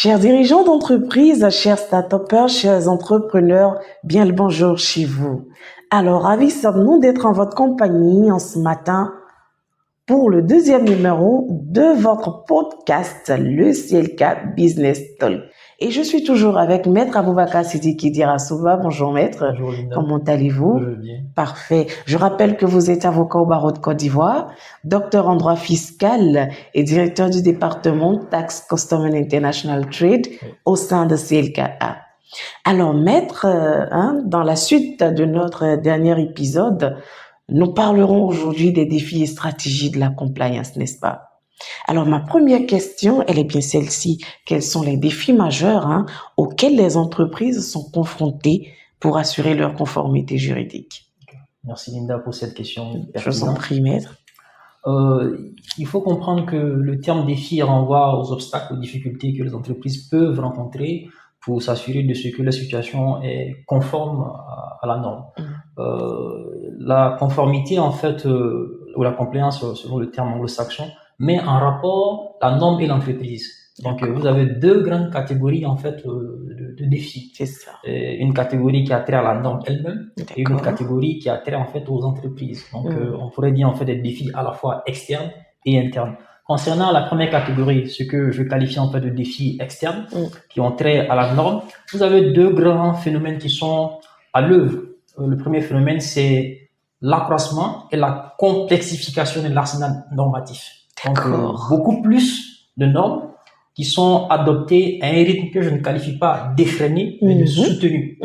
Chers dirigeants d'entreprise, chers start-upers, chers entrepreneurs, bien le bonjour chez vous. Alors, ravis sommes-nous d'être en votre compagnie en ce matin pour le deuxième numéro de votre podcast, le CLK Business Talk. Et je suis toujours avec Maître Aboubakar Sidiki Dirasouba. Bonjour Maître. Bonjour Linda. Comment allez-vous? Je vais bien. Parfait. Je rappelle que vous êtes avocat au barreau de Côte d'Ivoire, docteur en droit fiscal et directeur du département Tax Custom and International Trade au sein de CLKA. Alors Maître, dans la suite de notre dernier épisode, nous parlerons aujourd'hui des défis et stratégies de la compliance, n'est-ce pas? Alors, ma première question, elle est bien celle-ci. Quels sont les défis majeurs auxquels les entreprises sont confrontées pour assurer leur conformité juridique? Merci Linda pour cette question. Je vous en prie, Maître. Il faut comprendre que le terme défi renvoie aux obstacles, aux difficultés que les entreprises peuvent rencontrer pour s'assurer de ce que la situation est conforme à la norme. La conformité, en fait, ou la compliance, selon le terme anglo-saxon, met en rapport la norme et l'entreprise. Donc, vous avez deux grandes catégories, en fait, de défis. C'est ça. Une catégorie qui a trait à la norme elle-même et une autre catégorie qui a trait, en fait, aux entreprises. Donc, on pourrait dire, en fait, des défis à la fois externes et internes. Concernant la première catégorie, ce que je qualifie, en fait, de défis externes qui ont trait à la norme, vous avez deux grands phénomènes qui sont à l'œuvre. Le premier phénomène, c'est l'accroissement et la complexification de l'arsenal normatif. Donc, beaucoup plus de normes qui sont adoptées à un rythme que je ne qualifie pas d'effréné, mais de soutenu.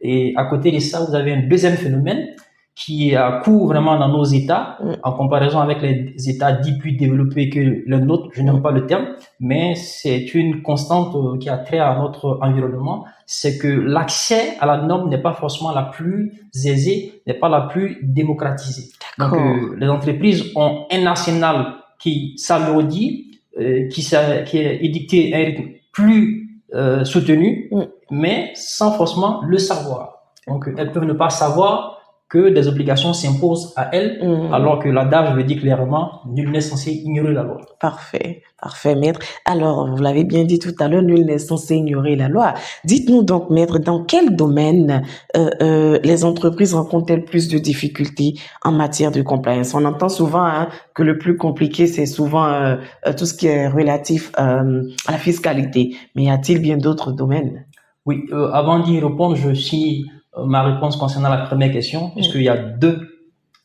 Et à côté de ça, vous avez un deuxième phénomène qui court vraiment dans nos États, en comparaison avec les États dits plus développés que le nôtre. Je n'aime pas le terme, mais c'est une constante qui a trait à notre environnement. C'est que l'accès à la norme n'est pas forcément la plus aisée, n'est pas la plus démocratisée. Donc, les entreprises ont un arsenal qui s'alourdit, qui est édicté à un rythme plus soutenu, mais sans forcément le savoir. Donc, elles peuvent ne pas savoir que des obligations s'imposent à elles, alors que l'adage veut dire clairement, nul n'est censé ignorer la loi. Parfait, parfait, Maître. Alors, vous l'avez bien dit tout à l'heure, nul n'est censé ignorer la loi. Dites-nous donc, Maître, dans quel domaine les entreprises rencontrent-elles plus de difficultés en matière de compliance? On entend souvent que le plus compliqué, c'est souvent tout ce qui est relatif à la fiscalité. Mais y a-t-il bien d'autres domaines? Oui, avant d'y répondre, je suis ma réponse concernant la première question, puisqu'il y a deux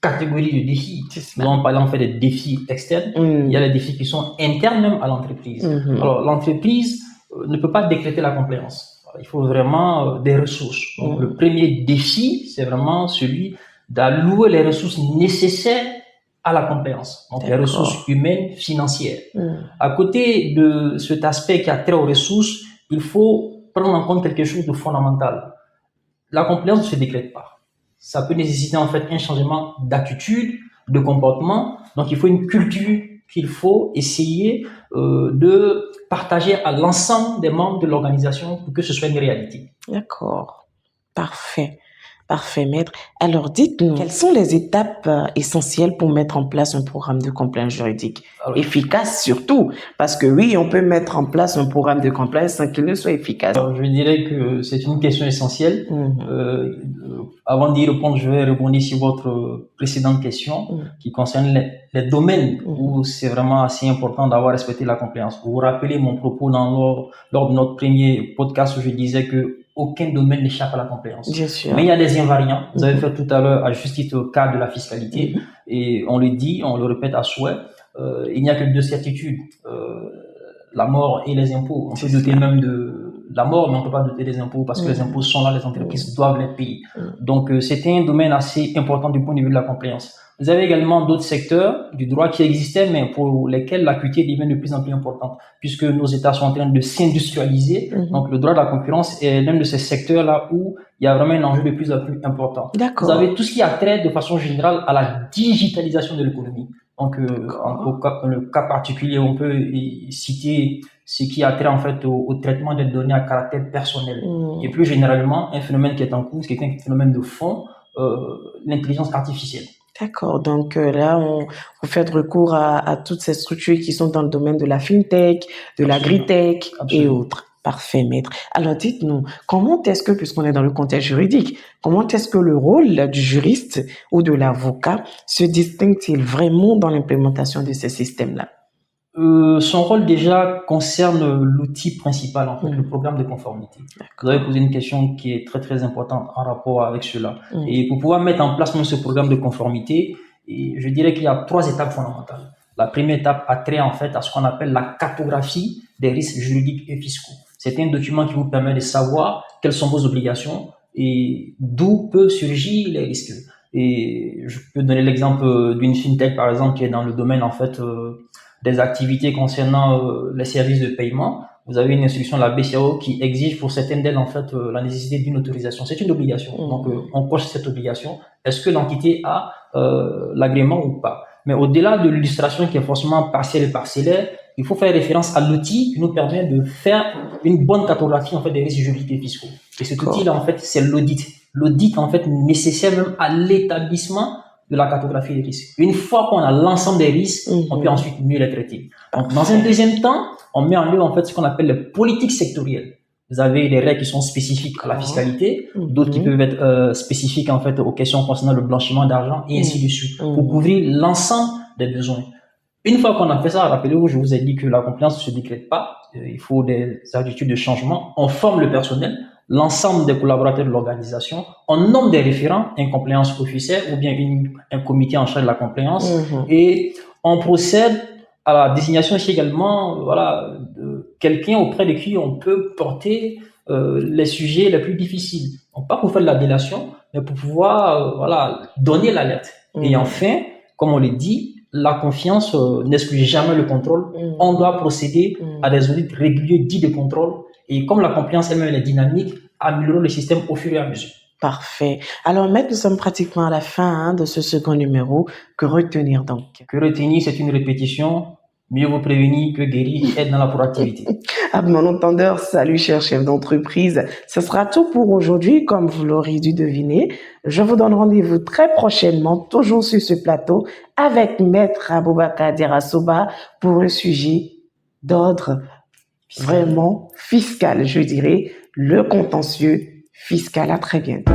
catégories de défis. Nous allons parler en fait des défis externes. Il y a les défis qui sont internes même à l'entreprise. Alors, l'entreprise ne peut pas décréter la compliance. Il faut vraiment des ressources. Donc, le premier défi, c'est vraiment celui d'allouer les ressources nécessaires à la compliance. Donc, les ressources humaines, financières. À côté de cet aspect qui a trait aux ressources, il faut prendre en compte quelque chose de fondamental. La compliance ne se décrète pas. Ça peut nécessiter en fait un changement d'attitude, de comportement. Donc, il faut une culture qu'il faut essayer de partager à l'ensemble des membres de l'organisation pour que ce soit une réalité. D'accord. Parfait. Parfait, Maître. Alors, dites-nous, quelles sont les étapes essentielles pour mettre en place un programme de compliance juridique efficace surtout? Parce que oui, on peut mettre en place un programme de compliance sans qu'il ne soit efficace. Alors, je dirais que c'est une question essentielle. Avant d'y répondre, je vais rebondir sur votre précédente question qui concerne les domaines où c'est vraiment assez important d'avoir respecté la compliance. Vous vous rappelez mon propos lors de notre premier podcast où je disais que aucun domaine n'échappe à la compliance. Bien sûr. Mais il y a des invariants. Vous avez fait tout à l'heure à juste titre le cas de la fiscalité et on le dit, on le répète à souhait. Il n'y a que deux certitudes, la mort et les impôts. On peut douter même de la mort, mais on ne peut pas douter des impôts parce que les impôts sont là, les entreprises doivent les payer. Donc, c'était un domaine assez important du point de vue de la compliance. Vous avez également d'autres secteurs du droit qui existaient, mais pour lesquels l'acuité devient de plus en plus importante, puisque nos États sont en train de s'industrialiser. Donc, le droit de la concurrence est l'un de ces secteurs-là où il y a vraiment un enjeu de plus en plus important. Vous avez tout ce qui a trait de façon générale à la digitalisation de l'économie. Donc, dans le cas particulier, on peut citer ce qui a trait en fait au traitement des données à caractère personnel. Et plus généralement, un phénomène qui est en cours, c'est un phénomène de fond, l'intelligence artificielle. D'accord. Donc là, vous faites recours à toutes ces structures qui sont dans le domaine de la fintech, de l'agritech et Absolument. autres. Parfait, maître. Alors dites-nous, comment est-ce que, puisqu'on est dans le contexte juridique, comment est-ce que le rôle du juriste ou de l'avocat se distingue-t-il vraiment dans l'implémentation de ces systèmes-là? Son rôle déjà concerne l'outil principal, en fait, le programme de conformité. Vous avez posé une question qui est très très importante en rapport avec cela. Et pour pouvoir mettre en place même ce programme de conformité, je dirais qu'il y a 3 étapes fondamentales. La première étape a trait en fait à ce qu'on appelle la cartographie des risques juridiques et fiscaux. C'est un document qui vous permet de savoir quelles sont vos obligations et d'où peuvent surgir les risques. Et je peux donner l'exemple d'une fintech par exemple qui est dans le domaine en fait des activités concernant les services de paiement. Vous avez une instruction de la BCAO qui exige pour certaines d'elles en fait la nécessité d'une autorisation. C'est une obligation. Donc on coche cette obligation. Est-ce que l'entité a l'agrément ou pas? Mais au-delà de l'illustration qui est forcément partielle et parcellaire, il faut faire référence à l'outil qui nous permet de faire une bonne cartographie en fait des risques juridiques et fiscaux. Et cet outil-là en fait c'est l'audit. L'audit en fait nécessaire même à l'établissement de la cartographie des risques. Une fois qu'on a l'ensemble des risques, on peut ensuite mieux les traiter. Donc, dans un deuxième temps, on met en œuvre en fait ce qu'on appelle les politiques sectorielles. Vous avez des règles qui sont spécifiques à la fiscalité, d'autres qui peuvent être spécifiques en fait aux questions concernant le blanchiment d'argent et ainsi de suite, pour couvrir l'ensemble des besoins. Une fois qu'on a fait ça, rappelez-vous, je vous ai dit que la compliance ne se décrète pas, il faut des attitudes de changement. On forme le personnel, l'ensemble des collaborateurs de l'organisation, on nomme des référents, un compliance officer ou bien un comité en charge de la compliance, et on procède à la désignation ici également, voilà, de quelqu'un auprès de qui on peut porter les sujets les plus difficiles. Donc pas pour faire de la délation, mais pour pouvoir voilà donner l'alerte. Et enfin, comme on le dit, la confiance n'exclut jamais le contrôle. On doit procéder à des audits réguliers dits de contrôle. Et comme la compliance elle-même est dynamique, améliorer le système au fur et à mesure. Parfait. Alors, maître, nous sommes pratiquement à la fin de ce second numéro. Que retenir donc? Que retenir, c'est une répétition. Mieux vaut prévenir que guérir et être dans la proactivité. À mon entendeur, salut cher chef d'entreprise. Ce sera tout pour aujourd'hui, comme vous l'aurez dû deviner. Je vous donne rendez-vous très prochainement, toujours sur ce plateau, avec maître Aboubakar Derasoba pour un sujet d'ordre vraiment fiscal, je dirais, le contentieux fiscal. À très bientôt.